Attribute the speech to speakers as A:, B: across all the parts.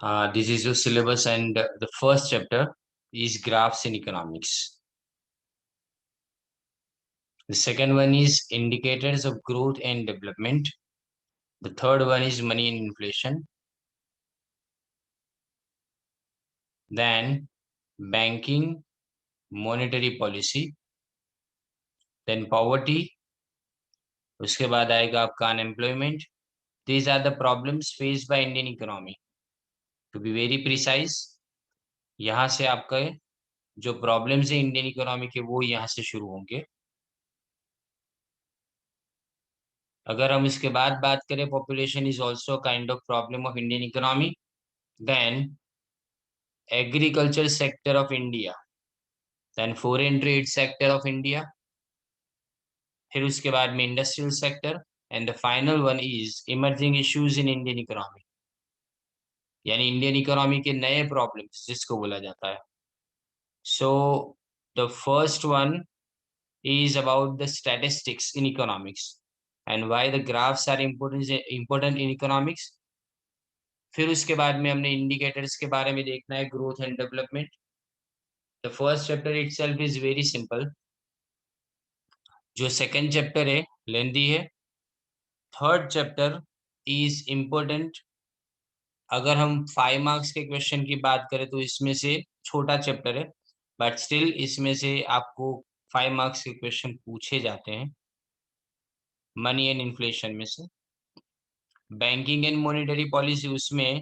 A: This is your syllabus, and the first chapter is graphs in economics. The second one is indicators of growth and development. The third one is money and inflation. Then banking, monetary policy. Then poverty. उसके बाद आएगा आपका unemployment. These are the problems faced by Indian economy. To be very precise, यहाँ से आपका जो problems है Indian economy के वो यहाँ से शुरू होंगे. अगर हम इसके बाद बात करें population is also kind of problem of Indian economy. Then agriculture sector of India. Then foreign trade sector of India. फिर उसके बाद में industrial sector. And the final one is emerging issues in Indian economy, यानी Indian economy के नए problems जिसको बोला जाता है. So the first one is about the statistics in economics and why the graphs are important in economics. फिर उसके बाद में हमने इंडिकेटर्स के बारे में देखना है, growth and development. The first chapter itself is very simple. जो सेकंड चैप्टर है लेंथी है. Third chapter is important. अगर हम 5 मार्क्स के क्वेश्चन की बात करें तो इसमें से छोटा चैप्टर है, बट स्टिल इसमें से आपको 5 मार्क्स के क्वेश्चन पूछे जाते हैं मनी एंड इन्फ्लेशन में से. बैंकिंग एंड मॉनेटरी पॉलिसी, उसमें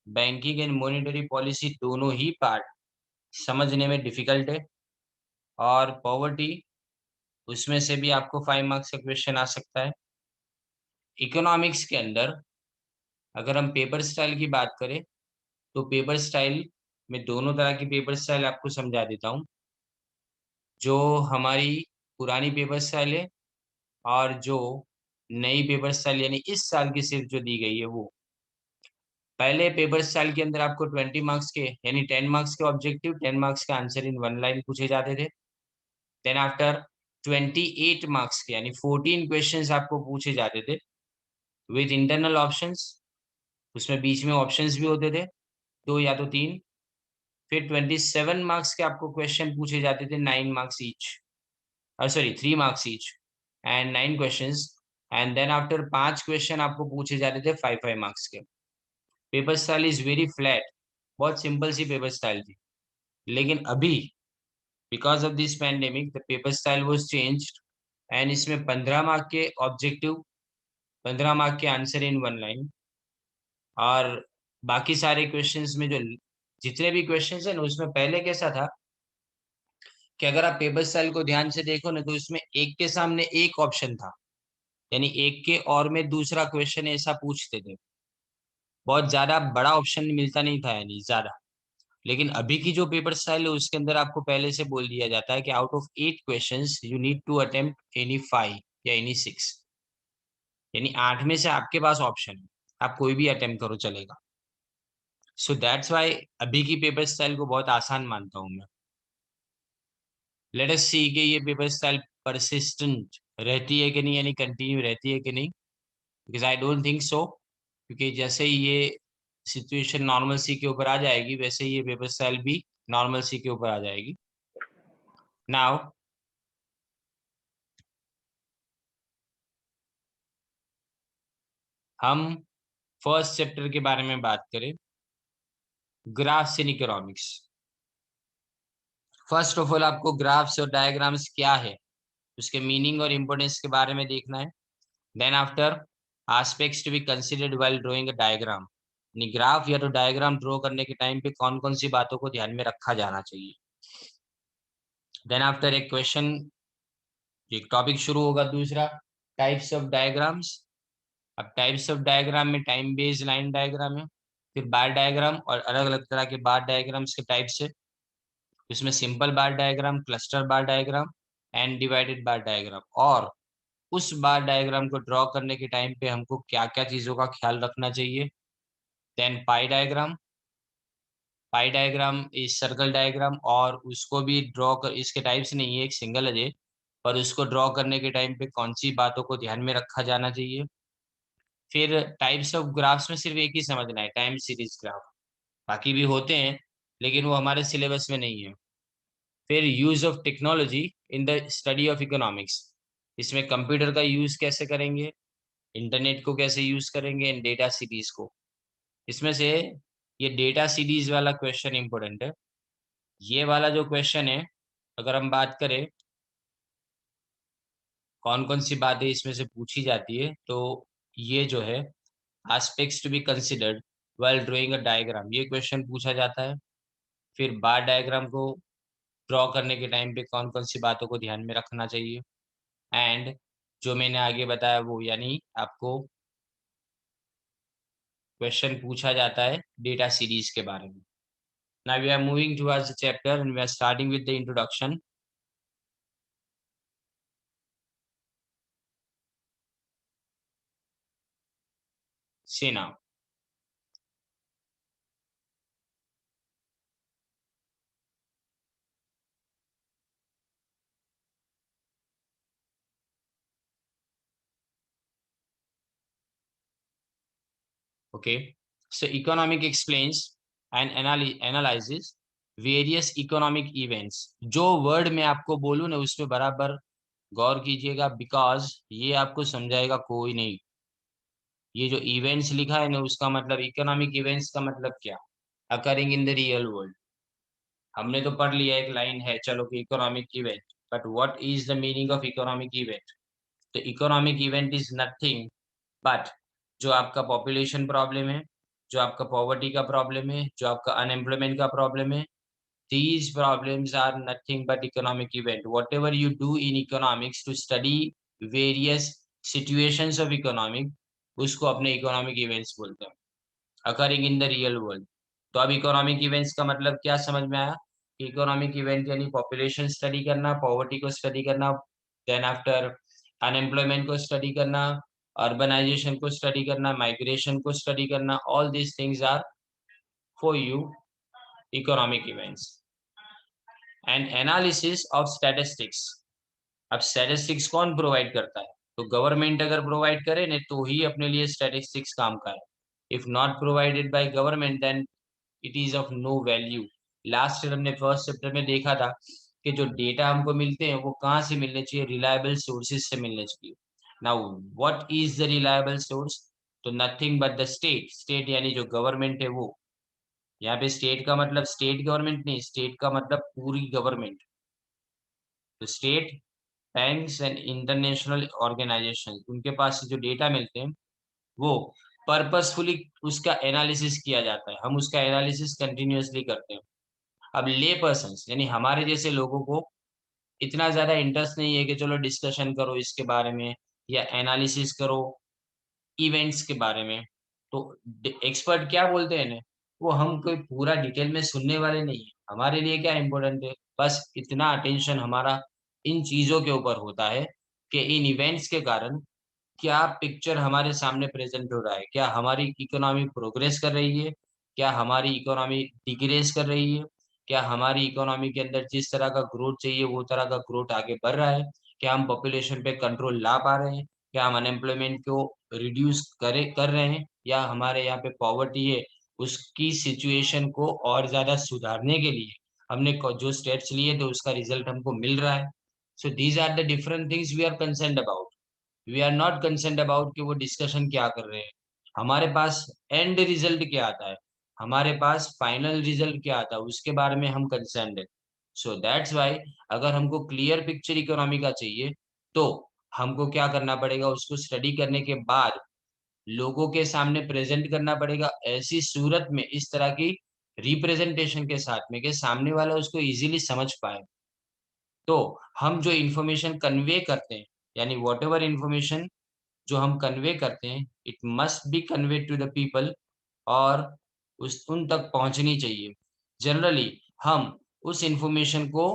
A: बैंकिंग एंड मॉनेटरी पॉलिसी दोनों ही पार्ट समझने में डिफिकल्ट है. और पॉवर्टी, उसमें से भी आपको 5 मार्क्स का क्वेश्चन आ सकता है. इकोनॉमिक्स के अंदर अगर हम पेपर स्टाइल की बात करें तो पेपर स्टाइल में दोनों तरह की पेपर स्टाइल आपको समझा देता हूँ. जो हमारी पुरानी पेपर स्टाइल है और जो नई पेपर स्टाइल यानी इस साल की सिर्फ जो दी गई है वो. पहले पेपर स्टाइल के अंदर आपको 20 मार्क्स के यानी 10 मार्क्स के ऑब्जेक्टिव, 10 मार्क्स के आंसर इन वन लाइन पूछे जाते थे. देन आफ्टर 28 मार्क्स के यानी 14 क्वेश्चंस आपको पूछे जाते थे विद इंटरनल ऑप्शंस. उसमें बीच में ऑप्शंस भी होते थे, दो या तो तीन. फिर 27 मार्क्स के आपको क्वेश्चन पूछे जाते थे, 9 marks each, sorry 3 marks each and 9 questions. And then after 5 question आपको पूछे जाते थे 5 मार्क्स के. Paper style is very flat, बहुत सिंपल सी पेपर स्टाइल थी. लेकिन अभी because of this pandemic the paper style was changed and इसमें 15 मार्क के ऑब्जेक्टिव, 15 मार्क के आंसर इन वन लाइन. और बाकी सारे क्वेश्चंस में जो जितने भी क्वेश्चंस है ना उसमें पहले कैसा था कि अगर आप पेपर स्टाइल को ध्यान से देखो ना तो इसमें एक के सामने एक ऑप्शन था, यानी एक के और में दूसरा क्वेश्चन ऐसा पूछते थे. बहुत ज्यादा बड़ा ऑप्शन मिलता नहीं था यानी ज्यादा. लेकिन अभी की जो पेपर स्टाइल है उसके अंदर आपको पहले से बोल दिया जाता है कि out of 8 questions you need to attempt any 5 या एनी 6, यानी 8 में से आपके पास ऑप्शन है, आप कोई भी अटेम्प्ट करो चलेगा. सो दैट्स वाई अभी की पेपर स्टाइल को बहुत आसान मानता हूं मैं. लेट अस सी कि ये पेपर स्टाइल परसिस्टेंट रहती है कि नहीं, यानी कंटिन्यू रहती है कि नहीं. Because I don't think so, क्योंकि जैसे ही ये सिचुएशन नॉर्मल सी के ऊपर आ जाएगी वैसे ही ये पेपर स्टाइल भी नॉर्मल सी के ऊपर आ जाएगी. नाउ हम फर्स्ट चैप्टर के बारे में बात करें, graphs in economics. First of all आपको ग्राफ्स और डायग्राम्स क्या है उसके मीनिंग और इम्पोर्टेंस के बारे में देखना है. Then after aspects to be considered while drawing a diagram, यानी ग्राफ या तो डायग्राम ड्रॉ करने के टाइम पे कौन कौन सी बातों को ध्यान में रखा जाना चाहिए. देन आफ्टर एक क्वेश्चन, एक टॉपिक शुरू होगा दूसरा, टाइप्स ऑफ डायग्राम्स. अब टाइप्स ऑफ डायग्राम में टाइम बेस्ड लाइन डायग्राम है, फिर बार डायग्राम और अलग अलग तरह के बार डायग्राम्स के टाइप्स है. इसमें simple bar diagram, cluster bar diagram and divided bar diagram. और उस बार डायग्राम को ड्रॉ करने के टाइम पे हमको क्या क्या चीजों का ख्याल रखना चाहिए. Then pie diagram. Pie diagram is circle diagram, और उसको भी ड्रॉ कर, इसके टाइप्स नहीं है, एक सिंगल है पर उसको ड्रॉ करने के टाइम पे कौन सी बातों को ध्यान में रखा जाना चाहिए. फिर टाइप्स ऑफ ग्राफ्स में सिर्फ एक ही समझना है, टाइम सीरीज ग्राफ. बाकी भी होते हैं लेकिन वो हमारे सिलेबस में नहीं है। फिर use of technology in the study of economics, इसमें कंप्यूटर का यूज कैसे करेंगे, इंटरनेट को कैसे यूज करेंगे, इन डेटा सीरीज को। इसमें से ये डेटा सीरीज वाला क्वेश्चन इंपॉर्टेंट है। ये वाला जो क्वेश्चन है, अगर हम बात करें कौन कौन सी बातें इसमें से पूछी जाती है, तो ये जो है aspects to be considered while drawing a diagram, ये क्वेश्चन पूछा जाता है। फिर बार डायग्राम को ड्रॉ करने के टाइम पे कौन कौन सी बातों को ध्यान में रखना चाहिए, एंड जो मैंने आगे बताया वो, यानी आपको क्वेश्चन पूछा जाता है डेटा सीरीज के बारे में। Now we are moving towards the chapter and we are starting with the introduction. See now, okay, so economic explains and analyzes various economic events। जो वर्ड मैं आपको बोलूँ ना उस पे बराबर गौर कीजिएगा, बिकॉज ये आपको समझाएगा कोई नहीं। ये जो इवेंट्स लिखा है ना उसका मतलब, इकोनॉमिक इवेंट्स का मतलब क्या, occurring in the real world. हमने तो पढ़ लिया, एक लाइन है चलो कि economic event, but what is the meaning of economic event. तो economic event is nothing but जो आपका पॉपुलेशन प्रॉब्लम है, जो आपका पॉवर्टी का प्रॉब्लम है, जो आपका अनएम्प्लॉयमेंट का प्रॉब्लम है, these problems are nothing but economic event। whatever you do in economics to study various situations of economic, उसको अपने इकोनॉमिक इवेंट्स बोलते हैं, occurring in the real world. तो अब इकोनॉमिक इवेंट्स का मतलब क्या समझ में आया, कि इकोनॉमिक इवेंट यानी पॉपुलेशन स्टडी करना, पॉवर्टी को स्टडी करना, देन आफ्टर अनएम्प्लॉयमेंट को स्टडी करना, अर्बनाइजेशन को स्टडी करना, माइग्रेशन को स्टडी करना, all these things are for you economic events. And analysis of statistics, अब स्टैटिस्टिक्स कौन प्रोवाइड करता है, तो गवर्नमेंट अगर प्रोवाइड करे ना तो ही अपने लिए स्टैटिस्टिक्स काम का है। If not provided by government then it is of no value. Last year हमने फर्स्ट चैप्टर में देखा था कि जो डेटा हमको मिलते हैं वो कहाँ से मिलने चाहिए, रिलायबल सोर्सेज से मिलने चाहिए। Now what is the reliable source, तो nothing but the state, state यानी जो गवर्नमेंट है वो। यहाँ पे स्टेट का मतलब स्टेट गवर्नमेंट नहीं, स्टेट का मतलब पूरी गवर्नमेंट। तो state, banks and international organization, उनके पास से जो डेटा मिलते हैं वो पर्पसफुली उसका एनालिसिस किया जाता है, हम उसका एनालिसिस कंटिन्यूअसली करते हैं। अब ले पर्सन्स यानी हमारे जैसे लोगों को इतना ज्यादा इंटरेस्ट नहीं है कि चलो डिस्कशन करो इसके बारे में या एनालिसिस करो इवेंट्स के बारे में। तो एक्सपर्ट क्या बोलते हैं ना, वो हम कोई पूरा डिटेल में सुनने वाले नहीं है। हमारे लिए क्या इंपॉर्टेंट है, बस इतना अटेंशन हमारा इन चीजों के ऊपर होता है कि इन इवेंट्स के कारण क्या पिक्चर हमारे सामने प्रेजेंट हो रहा है, क्या हमारी इकोनॉमी प्रोग्रेस कर रही है, क्या हमारी इकोनॉमी डिग्रेस कर रही है, क्या हमारी इकोनॉमी के अंदर जिस तरह का ग्रोथ चाहिए वो तरह का ग्रोथ आगे बढ़ रहा है, क्या हम पॉपुलेशन पे कंट्रोल ला पा रहे हैं, क्या हम अनएम्प्लॉयमेंट को रिड्यूस कर रहे हैं, या हमारे यहाँ पे पॉवर्टी है उसकी सिचुएशन को और ज्यादा सुधारने के लिए हमने जो स्टेप्स लिए थे उसका रिजल्ट हमको मिल रहा है। So these are the different things we are concerned about. We are not concerned about कि वो डिस्कशन क्या कर रहे हैं, हमारे पास एंड रिजल्ट क्या आता है, हमारे पास फाइनल रिजल्ट क्या आता है उसके बारे में हम कंसर्न्ड है। सो दैट्स वाई अगर हमको क्लियर पिक्चर इकोनॉमी का चाहिए तो हमको क्या करना पड़ेगा, उसको स्टडी करने के बाद लोगों के सामने प्रेजेंट करना पड़ेगा ऐसी सूरत में, इस तरह की रिप्रेजेंटेशन के साथ में कि सामने वाला उसको इजीली समझ पाए। तो हम जो इंफॉर्मेशन कन्वे करते हैं, यानी वॉट एवर इंफॉर्मेशन जो हम कन्वे करते हैं, it must be convey to the people, और उस उन तक पहुंचनी चाहिए। जनरली हम उस इंफॉर्मेशन को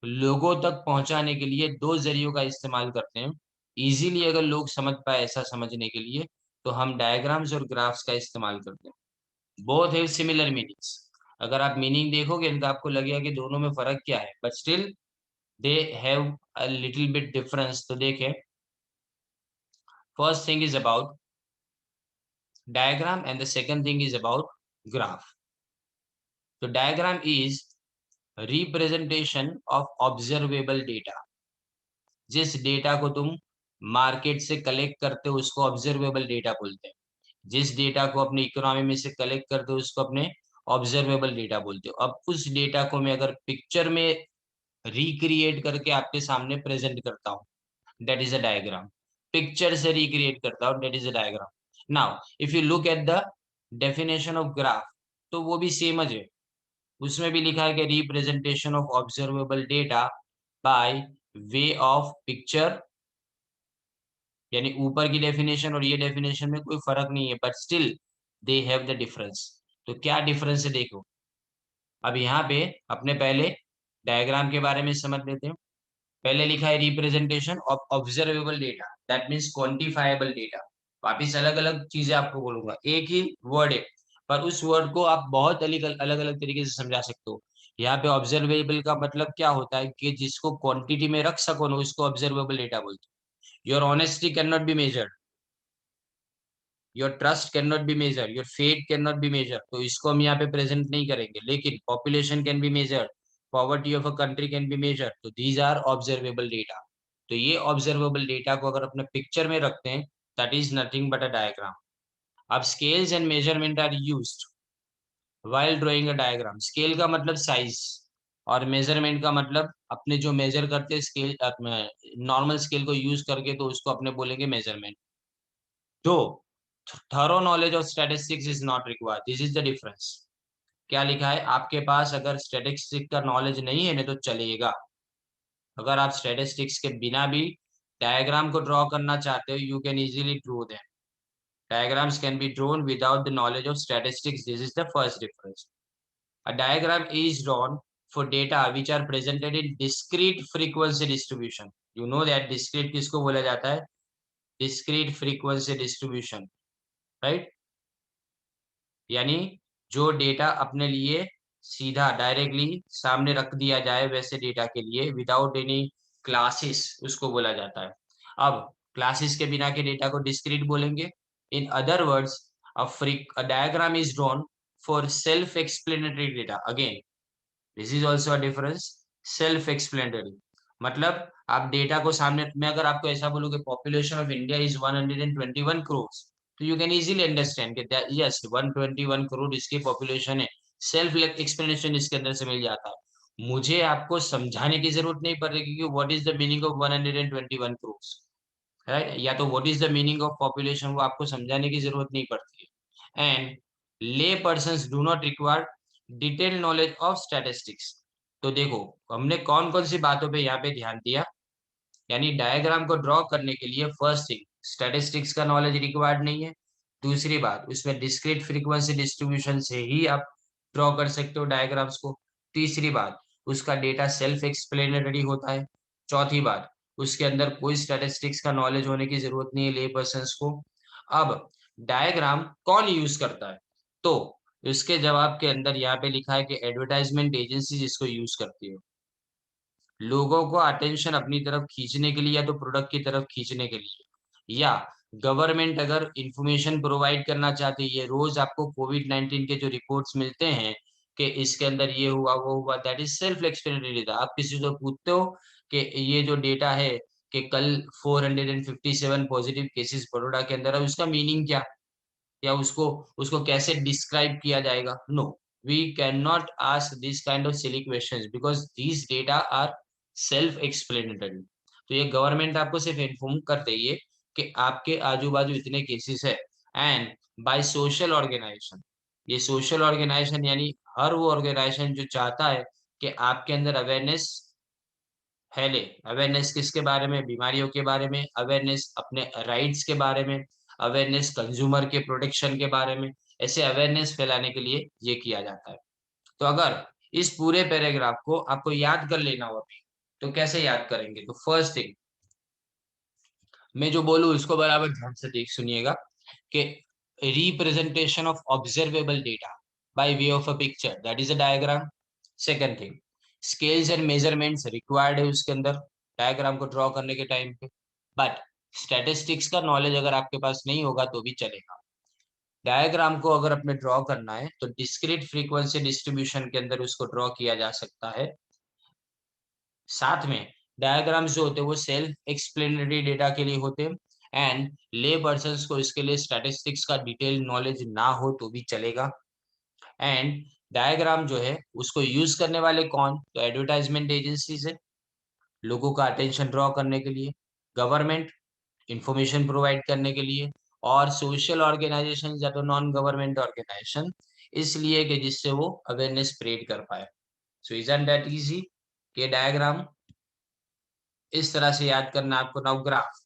A: लोगों तक पहुंचाने के लिए दो जरियों का इस्तेमाल करते हैं। इजीली अगर लोग समझ पाए ऐसा समझने के लिए तो हम डायग्राम्स और ग्राफ्स का इस्तेमाल करते हैं। Both have similar meanings. अगर आप मीनिंग देखोगे तो आपको लगेगा कि दोनों में फर्क क्या है, but still they have a little bit difference. तो देखें, first thing is about diagram and the second thing is about graph। तो diagram is representation of observable data. जिस डेटा को तुम मार्केट से कलेक्ट करते हो उसको ऑब्जर्वेबल डेटा बोलते हैं। जिस डेटा को अपने इकोनॉमी में से कलेक्ट करते हो उसको अपने ऑब्जर्वेबल डेटा बोलते हो। अब उस डेटा को मैं अगर पिक्चर में रिक्रिएट करके आपके सामने प्रेजेंट करता हूँ, that is a diagram. Picture से रिक्रिएट करता हूँ, that is a diagram. Now if you look at the definition of graph, तो वो भी सेम है। उसमें भी लिखा है कि representation of observable data bye way of picture, यानी ऊपर की डेफिनेशन और ये डेफिनेशन में कोई फर्क नहीं है, but still they have the difference. तो क्या डिफरेंस है देखो। अब यहाँ पे अपने पहले डायग्राम के बारे में समझ लेते हैं। पहले लिखा है representation of observable data, that means quantifiable data. वापिस अलग अलग चीजें आपको बोलूंगा, एक ही वर्ड है पर उस वर्ड को आप बहुत अलग अलग अलग तरीके से समझा सकते हो। यहाँ पे ऑब्जर्वेबल का मतलब क्या होता है कि जिसको क्वांटिटी में रख सको ना, उसको ऑब्जर्वेबल डेटा बोलते हो। Your honesty can not be measured, your trust can not be measure, your fate can not be measure, तो इसको हम यहाँ पे प्रेजेंट नहीं करेंगे। लेकिन population can be measured, poverty of a country can be measure, तो दीज आर ऑब्जर्वेबल डेटा। तो ये ऑब्जर्वेबल डेटा को अगर अपने पिक्चर में रखते हैं, that is nothing but a diagram. अब scales and measurement are used while drawing a diagram. Scale का मतलब साइज और मेजरमेंट का मतलब अपने जो मेजर करते हैं स्केल, नॉर्मल स्केल को यूज करके, तो उसको अपने बोलेंगे मेजरमेंट। दो thorough knowledge of statistics is not required, this is the difference. क्या लिखा है, आपके पास अगर स्टैटिस्टिक्स का नॉलेज नहीं है ना तो चलेगा। अगर आप स्टैटिस्टिक्स के बिना भी डायग्राम को ड्रॉ करना चाहते हो, you can easily draw them. Diagrams can be drawn without the knowledge of statistics, this is the first difference. A diagram is drawn for data which are presented in discrete frequency distribution. You know that discrete किसको बोला जाता है, discrete frequency distribution, right. यानी जो data अपने लिए सीधा directly सामने रख दिया जाए वैसे डेटा के लिए, विदाउट एनी क्लासेस, उसको बोला जाता है। अब क्लासेस के बिना के डेटा को डिस्क्रीट बोलेंगे। In other words, a diagram is drawn for self explanatory data. Again this is also a difference, self explanatory. मतलब आप डेटा को सामने, मैं अगर आपको ऐसा बोलूं कि population of India is 121 crore, तो यू कैन इजीली अंडरस्टैंड कि यस 121 करोड़ इसकी पॉपुलेशन है। सेल्फ एक्सप्लेनेशन इसके अंदर से मिल जाता है। मुझे आपको समझाने की जरूरत नहीं पड़ रही, क्योंकि what is the meaning of 121 crore, right, या तो what is the meaning of population, वो आपको समझाने की जरूरत नहीं पड़ती है। एंड ले persons do not require detail knowledge of statistics. तो देखो हमने कौन कौन सी बातों पे यहाँ पे ध्यान दिया। यानी डायग्राम को ड्रॉ करने के लिए फर्स्ट थिंग, स्टैटिस्टिक्स का नॉलेज रिक्वायर्ड नहीं है। दूसरी बात, उसमें डिस्क्रीट फ्रीक्वेंसी डिस्ट्रीब्यूशन से ही आप ड्रॉ कर सकते हो डायग्राम्स को। तीसरी बात, उसका डेटा सेल्फ एक्सप्लेनेटरी होता है। चौथी बात, उसके अंदर कोई स्टैटिस्टिक्स का नॉलेज होने की जरूरत नहीं है ले पर्सन्स को। अब डायग्राम कौन यूज करता है, तो इसके जवाब के अंदर यहाँ पे लिखा है कि एडवर्टाइजमेंट एजेंसी इसको यूज करती है। लोगों को अटेंशन अपनी तरफ खींचने के लिए, या तो प्रोडक्ट की तरफ खींचने के लिए, या गवर्नमेंट अगर इंफॉर्मेशन प्रोवाइड करना चाहती है। ये रोज आपको कोविड-19 के जो रिपोर्ट्स मिलते हैं कि इसके अंदर ये हुआ वो हुआ, दैट इज सेल्फ एक्सप्लेनेटरी था। आप किसी को पूछते हो कि ये जो डेटा है कि कल 457 पॉजिटिव केसेस बड़ौदा के अंदर है, उसका मीनिंग क्या, या उसको उसको कैसे डिस्क्राइब किया जाएगा। No, we can not ask this kind of silly questions because these data are self explanatory. तो ये गवर्नमेंट आपको सिर्फ इन्फॉर्म कर रही है कि आपके आजू बाजू इतने केसेस है। एंड बाय सोशल ऑर्गेनाइजेशन, ये सोशल ऑर्गेनाइजेशन यानी हर वो ऑर्गेनाइजेशन जो चाहता है कि आपके अंदर अवेयरनेस फैले। अवेयरनेस किसके बारे में, बीमारियों के बारे में, अवेयरनेस अपने राइट्स के बारे में, अवेयरनेस कंज्यूमर के प्रोटेक्शन के बारे में, ऐसे अवेयरनेस फैलाने के लिए ये किया जाता है। तो अगर इस पूरे पैराग्राफ को आपको याद कर लेना हो अभी, तो कैसे याद करेंगे, तो फर्स्ट थिंग, मैं जो बोलूँ उसको बराबर ध्यान से देख सुनिएगा कि representation of observable data bye way of a picture, that is a diagram. Second thing, scales and measurements required है उसके अंदर डायग्राम को ड्रॉ करने के टाइम पे, बट स्टैटिस्टिक्स का नॉलेज अगर आपके पास नहीं होगा तो भी चलेगा। डायग्राम को अगर अपने ड्रॉ करना है तो डिस्क्रीट फ्रीक्वेंसी डिस्ट्रीब्यूशन के अंदर उसको ड्रॉ किया जा सकता है। साथ में डायग्राम्स जो होते हैं वो सेल्फ एक्सप्लेनेटरी डेटा के लिए होते हैं एंड ले पर्सन्स को इसके लिए स्टैटिस्टिक्स का डिटेल नॉलेज ना हो तो भी चलेगा। एंड डायग्राम जो है उसको यूज करने वाले कौन, तो एडवर्टाइजमेंट एजेंसीज है लोगों का अटेंशन ड्रॉ करने के लिए, गवर्नमेंट इंफॉर्मेशन प्रोवाइड करने के लिए, और सोशल ऑर्गेनाइजेशन या तो नॉन गवर्नमेंट ऑर्गेनाइजेशन, इसलिए कि जिससे वो अवेयरनेस स्प्रेड कर पाए। सो इजंट दैट इजी के डायग्राम इस तरह से याद करना आपको। नाउ ग्राफ,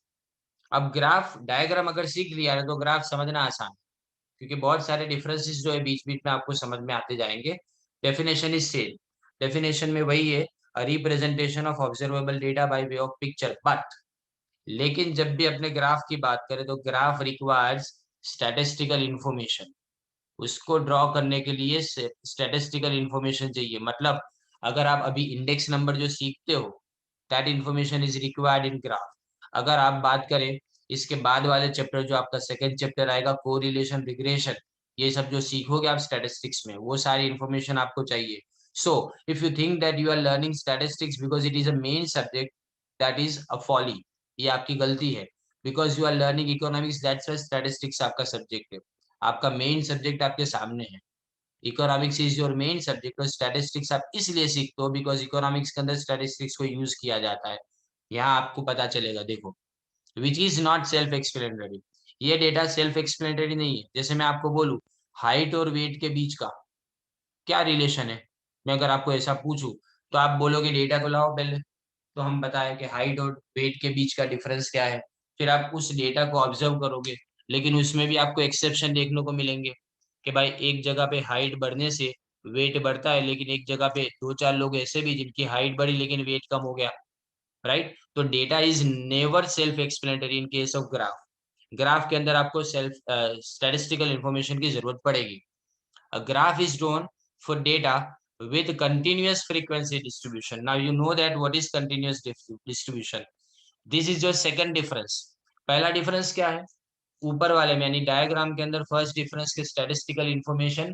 A: अब ग्राफ डायग्राम अगर सीख लिया है तो ग्राफ समझना आसान है, क्योंकि बहुत सारे डिफरेंसेस जो है बीच बीच में आपको समझ में आते जाएंगे। डेफिनेशन इज सेम, डेफिनेशन में वही है, a representation of observable data bye way of picture, but लेकिन जब भी अपने ग्राफ की बात करें तो ग्राफ रिक्वायर्स स्टैटिस्टिकल इंफॉर्मेशन, उसको ड्रॉ करने के लिए स्टैटिस्टिकल इंफॉर्मेशन चाहिए। मतलब अगर आप अभी इंडेक्स नंबर जो सीखते हो, that information is required in graph. अगर आप बात करें इसके बाद वाले चैप्टर जो आपका सेकंड चैप्टर आएगा, कोरिलेशन रिग्रेशन, ये सब जो सीखोगे आप स्टैटिस्टिक्स में, वो सारी इंफॉर्मेशन आपको चाहिए। So if you think that you are learning statistics because it is a main subject, that is a folly, ये आपकी गलती है। Because you are learning economics, that's why statistics आपका सब्जेक्ट है, आपका मेन सब्जेक्ट आपके सामने है। Economics is your main subject, और स्टैटिस्टिक्स आप इसलिए सीखते हो बिकॉज इकोनॉमिक्स के अंदर स्टैटिस्टिक्स को यूज किया जाता है। यहाँ आपको पता चलेगा, देखो, which is not self explanatory, ये डेटा सेल्फ एक्सप्लेनेटरी नहीं है। जैसे मैं आपको बोलूं हाइट और वेट के बीच का क्या रिलेशन है, मैं अगर आपको ऐसा पूछूं तो आप बोलोगे डेटा को लाओ पहले, तो हम बताएं कि हाइट और वेट के बीच का डिफरेंस क्या है, फिर आप उस डेटा को ऑब्जर्व करोगे। लेकिन उसमें भी आपको एक्सेप्शन देखने को मिलेंगे कि भाई एक जगह पे हाइट बढ़ने से वेट बढ़ता है, लेकिन एक जगह पे दो चार लोग ऐसे भी जिनकी हाइट बढ़ी लेकिन वेट कम हो गया, राइट। तो data is never self explanatory in case of graph. Graph के अंदर आपको सेल्फ स्टैटिस्टिकल इंफॉर्मेशन की जरूरत पड़ेगी। A graph is drawn for data with continuous frequency distribution. Now you know that what is continuous distribution. This is your second difference. पहला difference क्या है, ऊपर वाले में यानी डायग्राम के अंदर फर्स्ट डिफरेंस के स्टैटिस्टिकल इंफॉर्मेशन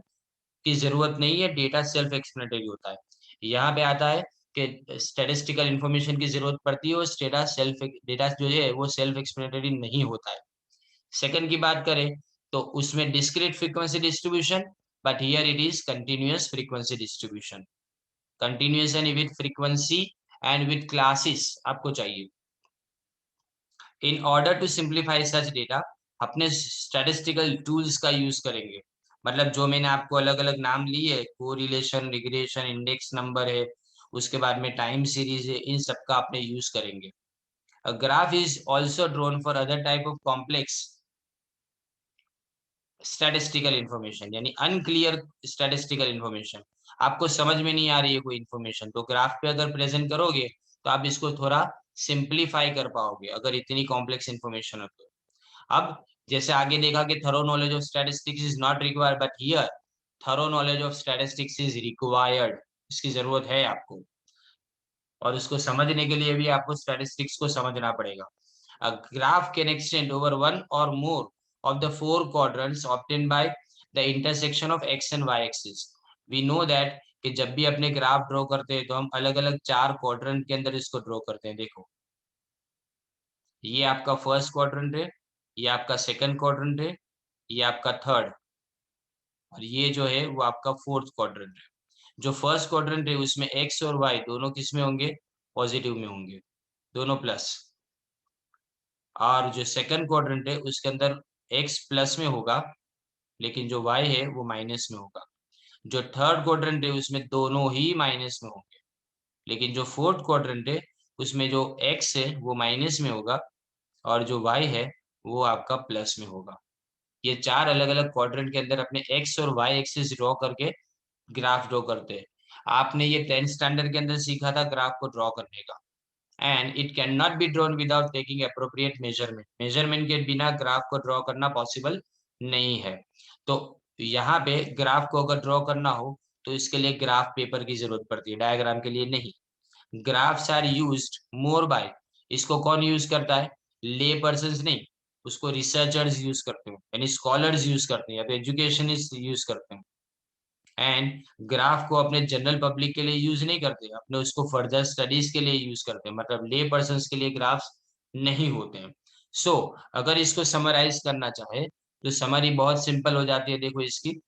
A: की जरूरत नहीं है, डेटा सेल्फ एक्सप्लेनेटरी होता है। यहाँ पे आता है कि स्टैटिस्टिकल इंफॉर्मेशन की जरूरत पड़ती है और डेटा जो है वो सेल्फ एक्सप्लेनेटरी नहीं होता है। सेकंड की बात करें तो उसमें discrete frequency distribution, but here it is continuous frequency distribution. Continuous यानी with frequency and with classes आपको चाहिए। In order to simplify such data, अपने स्टैटिस्टिकल टूल्स का यूज करेंगे। मतलब जो मैंने आपको अलग अलग नाम लिए, कोरिलेशन, रिग्रेशन, इंडेक्स नंबर है, उसके बाद में टाइम सीरीज है, इन सब का अपने यूज करेंगे। A graph is also drawn for other type of complex statistical information, यानी अनक्लियर स्टैटिस्टिकल इंफॉर्मेशन, आपको समझ में नहीं आ रही है कोई इंफॉर्मेशन, तो ग्राफ पे अगर प्रेजेंट करोगे तो आप इसको थोड़ा सिंप्लीफाई कर पाओगे अगर इतनी कॉम्प्लेक्स इंफॉर्मेशन हो तो। अब जैसे आगे देखा कि thorough knowledge of statistics is not required, but here thorough knowledge of statistics is required, इसकी जरूरत है आपको, और उसको समझने के लिए भी आपको स्टैटिस्टिक्स को समझना पड़ेगा। A graph can extend over one or more of the four quadrants obtained by the intersection of x and y axis. We know that कि जब भी अपने ग्राफ ड्रॉ करते हैं तो हम अलग अलग चार क्वाड्रेंट के अंदर इसको ड्रॉ करते हैं। देखो, ये आपका फर्स्ट क्वाड्रेंट है, ये आपका सेकंड क्वाड्रेंट है, ये आपका थर्ड, और ये जो है वो आपका फोर्थ क्वाड्रेंट है। जो फर्स्ट क्वाड्रेंट है उसमें एक्स और वाई दोनों किस में होंगे, पॉजिटिव में होंगे, दोनों प्लस। और जो सेकंड क्वाड्रेंट है उसके अंदर एक्स प्लस में होगा, लेकिन जो वाई है वो माइनस में होगा। जो थर्ड क्वाड्रेंट है उसमें दोनों ही माइनस में होंगे, लेकिन जो फोर्थ क्वाड्रेंट है उसमें जो एक्स है वो माइनस में होगा और जो वाई है वो आपका प्लस में होगा। ये चार अलग अलग क्वाड्रेंट के अंदर अपने एक्स और वाई एक्सिस ड्रॉ करके ग्राफ ड्रॉ करते हैं। आपने ये 10th स्टैंडर्ड के अंदर सीखा था ग्राफ को ड्रॉ करने का, and it can not B drawn without taking appropriate measurement. Measurement के बिना ग्राफ को ड्रॉ करना पॉसिबल नहीं है। तो यहाँ पे ग्राफ को अगर ड्रॉ करना हो तो इसके लिए ग्राफ पेपर की जरूरत पड़ती है, डायग्राम के लिए नहीं। Graphs are used more by, इसको कौन यूज करता है, ले पर्सन नहीं, उसको रिसर्चर्स यूज करते हैं, यानी स्कॉलर्स यूज करते हैं या तो एजुकेशनिस्ट यूज करते हैं। एंड ग्राफ को अपने जनरल पब्लिक के लिए यूज नहीं करते, अपने उसको फर्दर स्टडीज के लिए यूज करते हैं, मतलब ले पर्सन के लिए ग्राफ्स नहीं होते हैं। सो अगर इसको समराइज करना चाहे तो समरी बहुत सिंपल हो जाती है। देखो इसकी,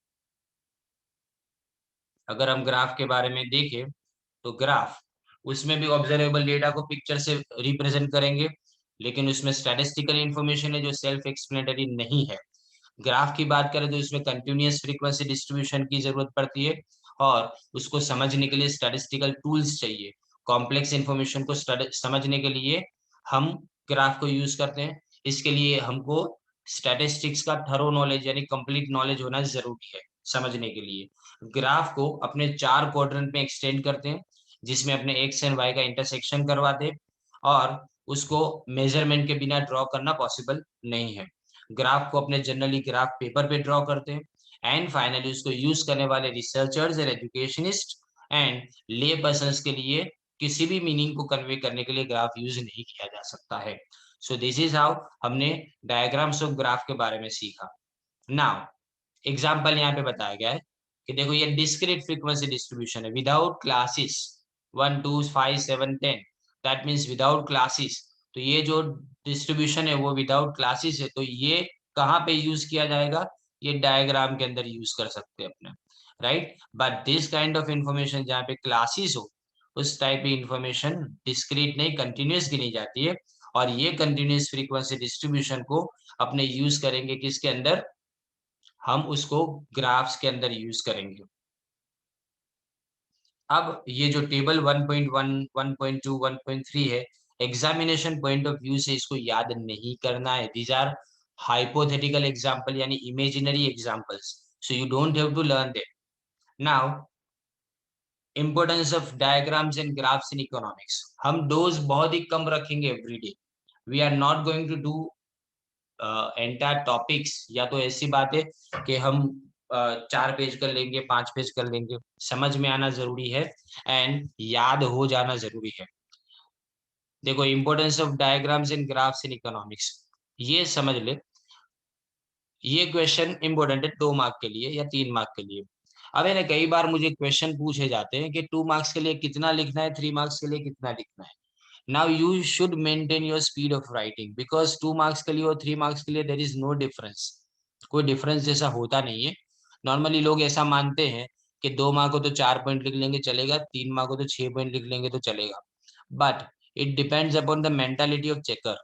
A: अगर हम ग्राफ के बारे में देखें तो ग्राफ, उसमें भी ऑब्जर्वेबल डेटा को पिक्चर से रिप्रेजेंट करेंगे, लेकिन उसमें स्टैटिस्टिकल इंफॉर्मेशन है जो सेल्फ एक्सप्लेनेटरी नहीं है। ग्राफ की बात करें तो इसमें कंटिन्यूअस फ्रीक्वेंसी डिस्ट्रीब्यूशन की जरूरत पड़ती है, और उसको समझने के लिए स्टैटिस्टिकल टूल्स चाहिए। कॉम्प्लेक्स इंफॉर्मेशन को समझने के लिए हम ग्राफ को यूज करते हैं। इसके लिए हमको स्टैटिस्टिक्स का थरो नॉलेज यानी कंप्लीट नॉलेज होना जरूरी है समझने के लिए। ग्राफ को अपने 4 क्वाड्रेंट में एक्सटेंड करते हैं, जिसमें अपने एक्स एंड वाई का इंटरसेक्शन करवाते हैं, और उसको मेजरमेंट के बिना ड्रॉ करना पॉसिबल नहीं है। ग्राफ को अपने जनरली ग्राफ पेपर पे ड्रॉ करते हैं। एंड फाइनली उसको यूज करने वाले रिसर्चर्स एंड एजुकेशनिस्ट एंड ले पर्सन्स के लिए किसी भी मीनिंग को कन्वे करने के लिए ग्राफ यूज नहीं किया जा सकता है। सो दिस इज हाउ हमने डायग्राम्स ऑफ ग्राफ के बारे में सीखा। नाउ एग्जाम्पल यहाँ पे बताया गया है कि देखो ये डिस्क्रीट फ्रीक्वेंसी डिस्ट्रीब्यूशन है without classes, 1 2 5 7 10, that means without classes. तो ये जो डिस्ट्रीब्यूशन है वो विदाउट क्लासेस है, तो ये कहाँ पे यूज किया जाएगा, ये डायग्राम के अंदर यूज कर सकते हैं अपने, right. But this kind of information जहाँ पे क्लासेस हो, उस टाइप की इंफॉर्मेशन डिस्क्रीट नहीं कंटिन्यूस गिनी जाती है, और ये कंटिन्यूस फ्रीक्वेंसी डिस्ट्रीब्यूशन को अपने यूज करेंगे किसके अंदर, हम उसको ग्राफ्स के अंदर यूज करेंगे। अब ये जो टेबल 1.1 1.2 1.3 है, एग्जामिनेशन पॉइंट ऑफ व्यू से इसको याद नहीं करना है। दीज आर हाइपोथेटिकल एग्जांपल यानी imaginary examples, so you don't have to learn them. Now importance of diagrams and graphs in economics, हम डोज बहुत ही कम रखेंगे everyday. We are not going to do entire topics, या तो ऐसी बात है कि हम 4 पेज कर लेंगे, 5 पेज कर लेंगे। समझ में आना जरूरी है एंड याद हो जाना जरूरी है। देखो importance of diagrams and graphs in economics, ये समझ ले, ये क्वेश्चन इंपॉर्टेंट है 2 मार्क के लिए या 3 मार्क के लिए। अब है ना, कई बार मुझे क्वेश्चन पूछे जाते हैं कि 2 मार्क्स के लिए कितना लिखना है, 3 मार्क्स के लिए कितना लिखना है। Now you should maintain your speed of writing because 2 marks के लिए और 3 मार्क्स के लिए there is no difference, कोई डिफरेंस जैसा होता नहीं है। नॉर्मली लोग ऐसा मानते हैं कि 2 मार्क को तो 4 पॉइंट लिख लेंगे चलेगा, 3 मार्क को तो 6 पॉइंट लिख लेंगे तो चलेगा। But it depends upon the mentality of checker.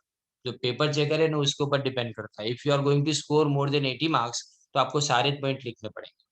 A: जो पेपर चेकर है ना, उसके ऊपर डिपेंड करता है। If you are going to score more than 80 marks, तो आपको सारे पॉइंट लिखने पड़ेंगे।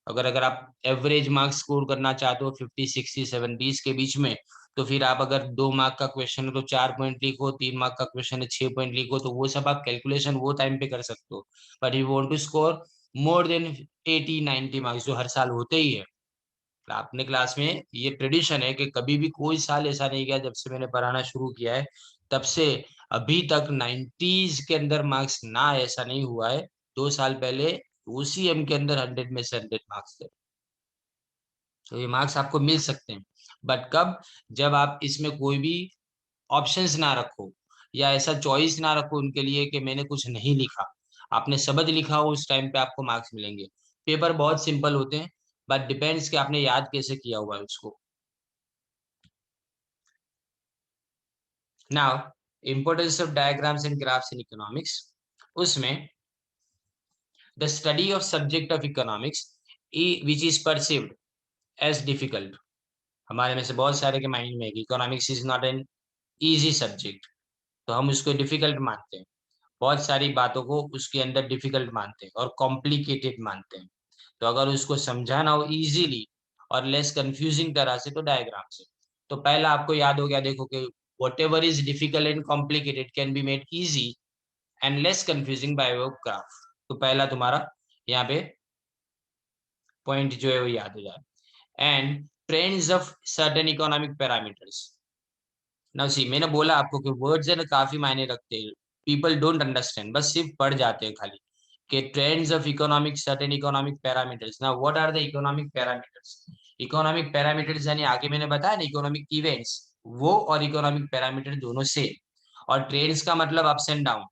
A: अगर अगर आप एवरेज मार्क्स स्कोर करना चाहते हो 50 60 70 के बीच में, तो फिर आप अगर 2 मार्क का क्वेश्चन है तो 4 पॉइंट लिखो, 3 मार्क का क्वेश्चन है 6 पॉइंट लिखो, तो वो सब आप कैलकुलेशन वो टाइम पे कर सकते हो। But you want to score more than 80 90 marks, जो हर साल होते ही है। तो अपने क्लास में ये ट्रेडिशन है कि कभी भी कोई साल ऐसा नहीं गया, जब से मैंने पढ़ाना शुरू किया है तब से अभी तक 90s के अंदर मार्क्स ना, ऐसा नहीं हुआ है। 2 साल पहले ओसीएम के अंदर 100 में से 100 मार्क्स थे। तो ये मार्क्स आपको मिल सकते हैं, बट कब, जब आप इसमें कोई भी ऑप्शंस ना रखो या ऐसा चॉइस ना रखो उनके लिए कि मैंने कुछ नहीं लिखा, आपने शब्द लिखा हो, उस टाइम पे आपको मार्क्स मिलेंगे। पेपर बहुत सिंपल होते हैं, बट डिपेंड्स कि आपने याद कैसे किया हुआ है उसको। Now importance of diagrams and graphs in economics, उसमें the study of subject of economics which is perceived as difficult. हमारे में से बहुत सारे के माइंड में है कि economics is not an easy subject, तो हम उसको डिफिकल्ट मानते हैं। बहुत सारी बातों को उसके अंदर डिफिकल्ट मानते हैं और कॉम्प्लिकेटेड मानते हैं। तो अगर उसको समझाना हो इजीली और लेस कंफ्यूजिंग तरह से, तो डायग्राम से। तो पहला आपको याद हो गया, देखो कि what ever is difficult and complicated can be made easy and less confusing bye way of graph. तो पहला तुम्हारा यहाँ पे पॉइंट जो है वो याद हो जाए। And trends of certain economic parameters. Now see, मैंने बोला आपको कि वर्ड्स है ना काफी मायने रखते हैं। पीपल डोंट अंडरस्टैंड, बस सिर्फ पढ़ जाते हैं खाली कि trends of economic certain economic parameters. Now what are the economic parameters. Economic parameters यानी आगे मैंने बताया ना इकोनॉमिक इवेंट्स, वो और इकोनॉमिक पैरामीटर दोनों सेम। और ट्रेंड्स का मतलब अप्स एंड डाउन।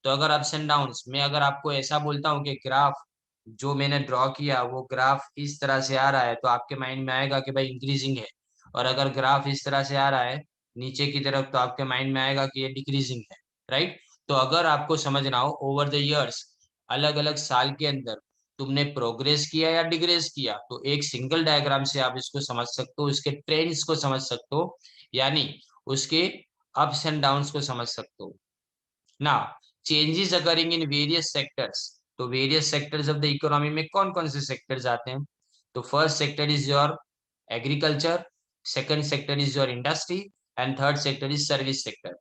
A: तो अगर अप्स एंड डाउन्स में अगर आपको ऐसा बोलता हूँ कि ग्राफ जो मैंने ड्रॉ किया वो ग्राफ इस तरह से आ रहा है, तो आपके माइंड में आएगा कि भाई इंक्रीजिंग है। और अगर ग्राफ इस तरह से आ रहा है नीचे की तरफ, तो आपके माइंड में आएगा कि ये डिक्रीजिंग है, राइट। तो अगर आपको समझना हो ओवर द इयर्स, अलग अलग साल के अंदर तुमने प्रोग्रेस किया या डिग्रेस किया, तो एक सिंगल डायग्राम से आप इसको समझ सकते हो, उसके ट्रेंड्स को समझ सकते हो, यानी उसके अप्स एंड डाउन्स को समझ सकते हो। Now changes occurring in various sectors, तो various sectors of the economy में कौन कौन से सेक्टर्स आते हैं? तो first sector is your agriculture, second sector is your industry, and third sector is service sector.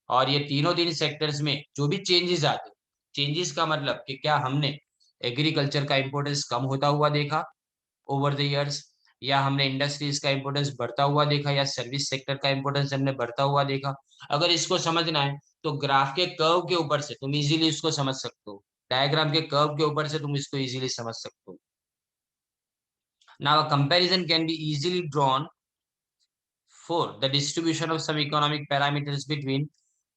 A: और ये तीनों तीन सेक्टर्स में जो भी चेंजेस आते, चेंजेस का मतलब कि क्या हमने एग्रीकल्चर का इंपॉर्टेंस कम होता हुआ देखा ओवर द इयर्स, या हमने इंडस्ट्रीज का इंपॉर्टेंस बढ़ता हुआ देखा, या सर्विस सेक्टर का इंपॉर्टेंस हमने बढ़ता हुआ देखा। अगर इसको समझना है तो ग्राफ के कर्व के ऊपर से तुम इजीली इसको समझ सकते हो, डायग्राम के कर्व के ऊपर से तुम इसको इजीली समझ सकते हो। Now a comparison can be easily drawn for the distribution of some economic parameters between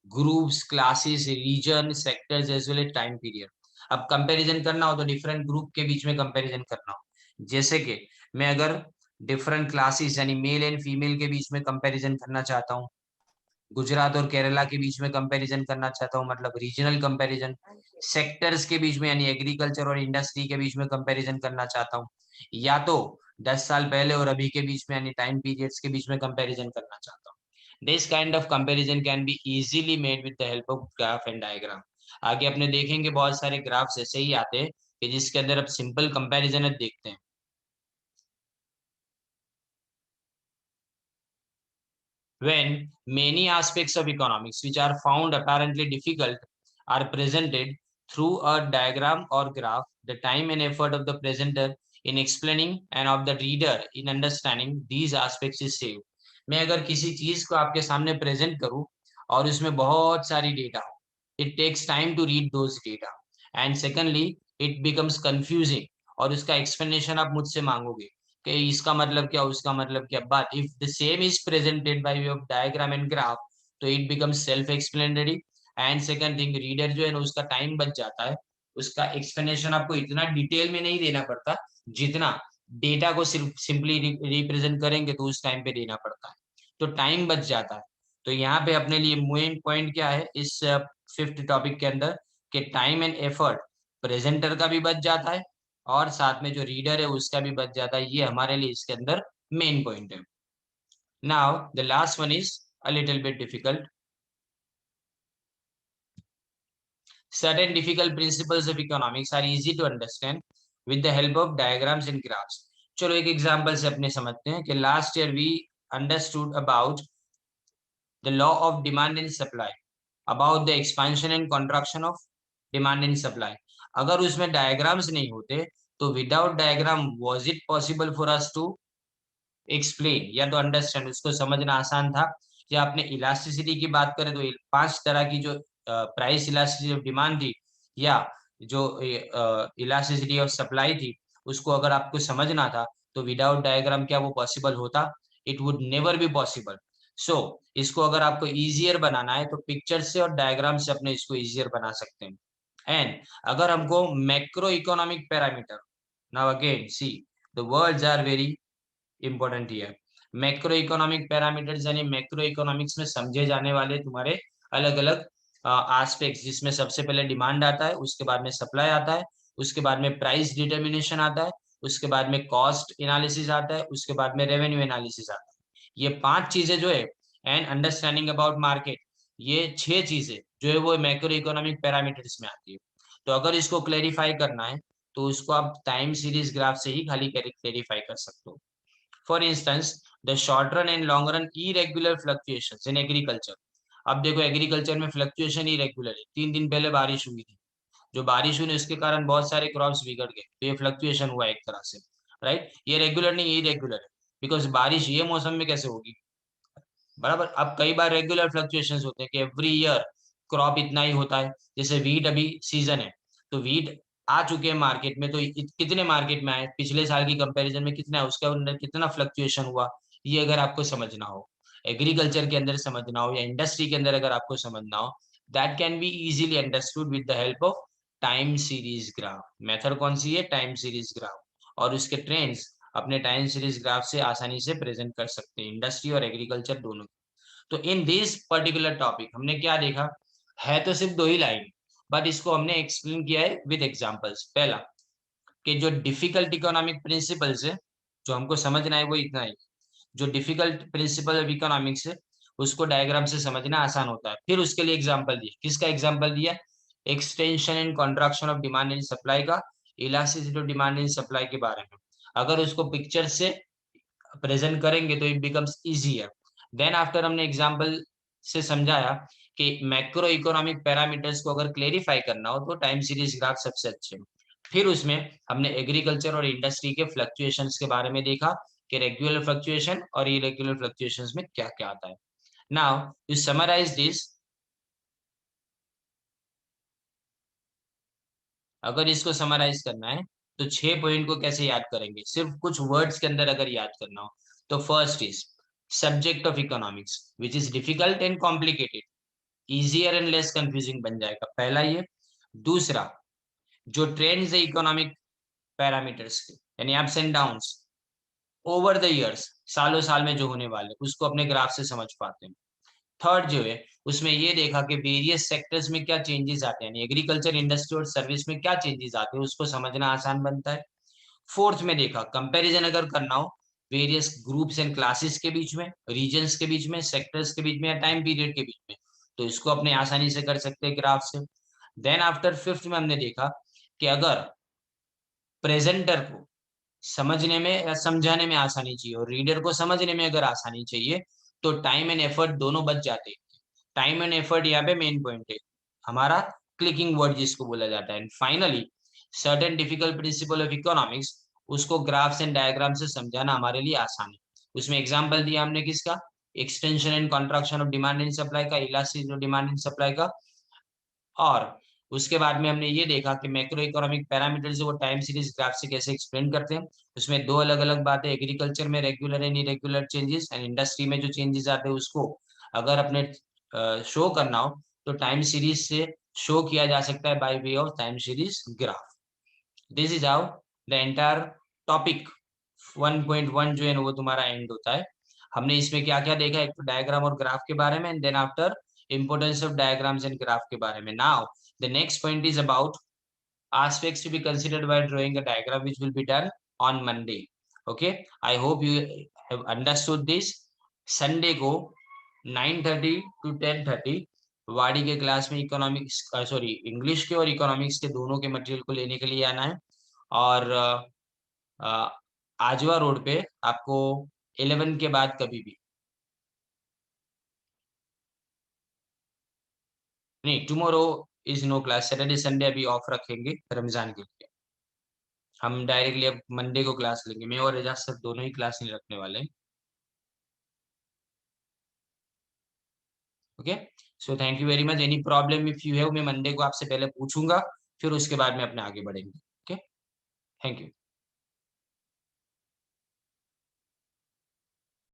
A: groups, classes, region, sectors as well as time period। अब कंपैरिजन करना हो तो डिफरेंट ग्रुप के बीच में कंपैरिजन करना हो, जैसे कि मैं अगर डिफरेंट क्लासेस यानी मेल एंड फीमेल के बीच में कंपैरिजन करना चाहता हूँ, गुजरात और केरला के बीच में कंपैरिजन करना चाहता हूँ, मतलब रीजनल कंपैरिजन, सेक्टर्स के बीच में यानी एग्रीकल्चर और इंडस्ट्री के बीच में कंपैरिजन करना चाहता हूँ, या तो 10 साल पहले और अभी के बीच में यानी टाइम पीरियड्स के बीच में कंपैरिजन करना चाहता हूँ। This kind of comparison can be easily made with the help of graph and diagram. आगे अपने देखेंगे बहुत सारे ग्राफ्स ऐसे ही आते हैं कि जिसके अंदर अब सिंपल कंपैरिजन देखते हैं। When many aspects of economics which are found apparently difficult are presented through a diagram or graph, the time and effort of the presenter in explaining and of the reader in understanding these aspects is saved। मैं अगर किसी चीज को आपके सामने present करूं और उसमें बहुत सारी डेटा हो, it takes time to read those data, and secondly it becomes confusing, और उसका एक्सप्लेनेशन आप मुझसे मांगोगे कि इसका मतलब क्या, उसका मतलब क्या, but if the same is presented by way of diagram and graph, तो it becomes self explanatory. And second thing, reader जो है ना उसका टाइम बच जाता है, उसका एक्सप्लेनेशन आपको इतना डिटेल में नहीं देना पड़ता जितना डेटा को सिर्फ सिंपली रिप्रेजेंट करेंगे तो उस टाइम पे देना पड़ता है, तो टाइम बच जाता है। तो यहाँ पे अपने लिए मेन पॉइंट क्या है इस फिफ्थ टॉपिक के अंदर, कि टाइम एंड एफर्ट प्रेजेंटर का भी बच जाता है और साथ में जो रीडर है उसका भी बच जाता है, ये हमारे लिए इसके अंदर मेन पॉइंट है। Now the last one is a little bit difficult. Certain difficult principles of economics are easy to understand with the help of diagrams and graphs। चलो एक एग्जांपल से अपने समझते हैं कि last year we understood about the law of demand and supply, about the expansion and contraction of demand and supply. अगर उसमें diagrams नहीं होते तो without diagram was it possible for us to explain या तो अंडरस्टैंड, उसको समझना आसान था। या आपने इलास्टिसिटी की बात करें तो पांच तरह की जो प्राइस इलास्टिसिटी ऑफ डिमांड थी, या जो इलास्टिसिटी ऑफ सप्लाई थी, उसको अगर आपको समझना था तो विदाउट डायग्राम क्या वो पॉसिबल होता? It would never be possible. So इसको अगर आपको इजियर बनाना है तो पिक्चर से और डायग्राम से अपने इसको इजियर बना सकते हैं। एंड अगर हमको macroeconomic parameter, now again see the words are very important ही है। मैक्रो इकोनॉमिक पैरामीटर्स यानी मैक्रो इकोनॉमिक्स में समझे जाने वाले तुम्हारे अलग अलग एस्पेक्ट्स, जिसमें सबसे पहले डिमांड आता है, उसके बाद में सप्लाई आता है, उसके बाद में प्राइस डिटर्मिनेशन आता है, उसके बाद में कॉस्ट एनालिसिस आता है, उसके बाद में रेवेन्यू एनालिसिस आता है। ये पांच चीजें जो है, एंड अंडरस्टैंडिंग अबाउट मार्केट, ये छह चीजें जो है वो मैक्रो इकोनॉमिक पैरामीटर्स में आती है। तो अगर इसको क्लेरिफाई करना है तो उसको आप टाइम सीरीज ग्राफ से ही खाली क्लेरिफाई कर सकते हो। For instance, the short run and long run irregular fluctuations in agriculture। अब देखो एग्रीकल्चर में फ्लक्चुएशन इरेगुलर है, 3 दिन पहले बारिश हुई थी, जो बारिश हुई उसके कारण बहुत सारे क्रॉप्स बिगड़ गए, तो ये फ्लक्चुएशन हुआ एक तरह से, राइट। ये रेगुलर नहीं, इरेगुलर है, बिकॉज बारिश ये मौसम में कैसे होगी, बराबर। अब कई बार रेगुलर फ्लक्चुएशंस होते हैं कि एवरी ईयर क्रॉप इतना ही होता है, जैसे वीट अभी सीजन है, तो वीट आ चुके हैं मार्केट में, तो कितने मार्केट में आए, पिछले साल की कंपैरिजन में कितना है, उसके अंदर कितना फ्लक्चुएशन हुआ, ये अगर आपको समझना हो, एग्रीकल्चर के अंदर समझना हो या इंडस्ट्री के अंदर अगर आपको समझना हो, that can be easily understood with the help of time series graph. Method कौन सी है? Time series graph. और उसके ट्रेंड्स अपने टाइम सीरीज ग्राफ से आसानी से प्रेजेंट कर सकते हैं, इंडस्ट्री और एग्रीकल्चर दोनों। तो इन दिस पर्टिकुलर टॉपिक हमने क्या देखा? है तो सिर्फ 2 ही लाइन, बट इसको हमने एक्सप्लेन किया है विद एग्जांपल्स। पहला कि जो डिफिकल्ट इकोनॉमिक प्रिंसिपल्स है, जो हमको समझना है वो इतना ही। जो डिफिकल्ट प्रिंसिपल ऑफ इकोनॉमिक्स है उसको डायग्राम से समझना आसान होता है। फिर उसके लिए एग्जांपल दिया। किसका एग्जांपल दिया? Extension and contraction of demand and supply का, elasticity of demand and supply के बारे में। अगर उसको पिक्चर से प्रेजेंट करेंगे तो it becomes easier. Then after हमने एग्जांपल से समझाया कि मैक्रो इकोनॉमिक पैरामीटर्स को अगर क्लेरिफाई करना हो तो टाइम सीरीज ग्राफ सबसे अच्छे। फिर उसमें हमने एग्रीकल्चर और इंडस्ट्री के फ्लक्चुएशंस के बारे में देखा कि रेगुलर फ्लक्चुएशन और इरेगुलर फ्लक्चुएशंस में क्या क्या आता है। नाउ टू समराइज दिस, अगर इसको समराइज करना है तो 6 पॉइंट को कैसे याद करेंगे? सिर्फ कुछ वर्ड्स के अंदर अगर याद करना हो तो first is subject of economics which is difficult and complicated, easier and less confusing बन जाएगा, पहला ये। दूसरा, जो ट्रेंड्स है इकोनॉमिक पैरामीटर्स के, यानी ups and downs over the years, सालों साल में जो होने वाले, उसको अपने ग्राफ से समझ पाते हैं। थर्ड जो है उसमें ये देखा कि वेरियस सेक्टर्स में क्या चेंजेस आते हैं, यानी एग्रीकल्चर, इंडस्ट्री और सर्विस में क्या चेंजेस आते हैं, उसको समझना आसान बनता है। फोर्थ में देखा कंपैरिजन अगर करना हो वेरियस ग्रुप्स एंड क्लासेस के बीच में, रीजन्स के बीच में, सेक्टर्स के बीच में या टाइम पीरियड के बीच में, तो इसको अपने आसानी से कर सकते हैं ग्राफ से। देन आफ्टर फिफ्थ में हमने देखा कि अगर प्रेजेंटर को समझने में या समझाने में आसानी चाहिए और रीडर को समझने में अगर आसानी चाहिए तो टाइम एंड एफर्ट दोनों बच जाते हैं। टाइम एंड एफर्ट यहाँ पे मेन पॉइंट है हमारा, क्लिकिंग वर्ड जिसको बोला जाता है। And finally certain difficult principle of economics, उसको ग्राफ्स एंड डायग्राम से समझाना हमारे लिए आसान है। उसमें एग्जांपल दिया हमने किसका? Extension and contraction of demand and supply का, elasticity of demand and supply का। और उसके बाद में हमने ये देखा कि मैक्रो इकोनॉमिक पैरामीटर्स वो टाइम सीरीज ग्राफ से कैसे एक्सप्लेन करते हैं। उसमें 2 अलग अलग बातें, एग्रीकल्चर में regular and irregular changes and industry में जो चेंजेस आते हैं उसको अगर अपने शो करना हो तो टाइम सीरीज से शो किया जा सकता है bye way of time series graph. This is how the entire topic 1.1 जो है ना वो तुम्हारा एंड होता है। हमने इसमें क्या क्या देखा? एक तो डायग्राम और ग्राफ के बारे में, and then after importance of diagrams and graph के बारे में। Now the next point is about aspects to be considered while drawing a diagram, which will be done on Monday. Okay, I hope you have understood this. Sunday को 9:30 to 10:30 वाड़ी के class में economics, sorry English के और economics के दोनों के material को लेने के लिए आना है। और आजवा रोड पे आपको 11 के बाद कभी भी नहीं, tomorrow is no class, Saturday Sunday अभी ऑफ रखेंगे रमजान के लिए। हम डायरेक्टली अब मंडे को क्लास लेंगे, मैं और एजाज सर दोनों ही क्लास नहीं रखने वाले हैं। Okay, so thank you very much. Any problem if you have, मैं मंडे को आपसे पहले पूछूंगा, फिर उसके बाद में अपने आगे बढ़ेंगे। Okay, thank you.